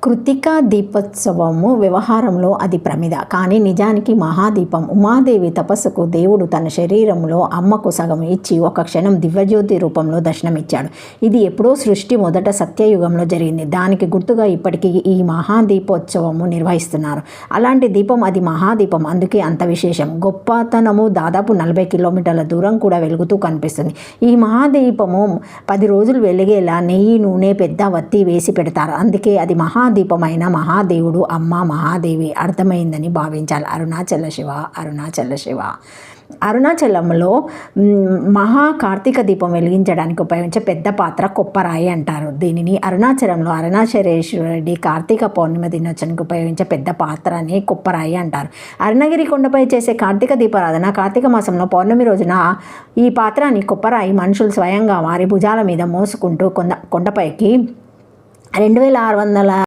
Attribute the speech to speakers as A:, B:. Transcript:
A: కృతికా దీపోత్సవము వ్యవహారంలో అది ప్రమిద, కానీ నిజానికి మహాదీపం. ఉమాదేవి తపస్సుకు దేవుడు తన శరీరంలో అమ్మకు సగం ఇచ్చి ఒక క్షణం దివ్యజ్యోతి రూపంలో దర్శనమిచ్చాడు. ఇది ఎప్పుడో సృష్టి మొదట సత్యయుగంలో జరిగింది. దానికి గుర్తుగా ఇప్పటికీ ఈ మహాదీపోత్సవము నిర్వహిస్తున్నారు. అలాంటి దీపం అది మహాదీపం, అందుకే అంత విశేషం. గొప్పతనము దాదాపు 40 కిలోమీటర్ల దూరం కూడా వెలుగుతూ కనిపిస్తుంది. ఈ మహాదీపము 10 రోజులు వెలిగేలా నెయ్యి, నూనె, పెద్ద వత్తి వేసి పెడతారు. అందుకే అది మహాదీపమైన మహాదేవుడు అమ్మ మహాదేవి అర్థమైందని భావించాలి. అరుణాచల శివ, అరుణాచల శివ. అరుణాచలంలో కార్తీక దీపం వెలిగించడానికి ఉపయోగించే పెద్ద పాత్ర కొప్పరాయి అంటారు. దీనిని అరుణాచలంలో అరుణాచలేశ్వరుడి కార్తీక పౌర్ణిమ దినోత్సవానికి ఉపయోగించే పెద్ద పాత్రని కొప్పరాయి అంటారు. అరుణగిరి కొండపై చేసే కార్తీక దీపారాధన కార్తీక మాసంలో పౌర్ణమి రోజున ఈ పాత్రని కొప్పరాయి మనుషులు స్వయంగా వారి భుజాల మీద మోసుకుంటూ కొండపైకి 2600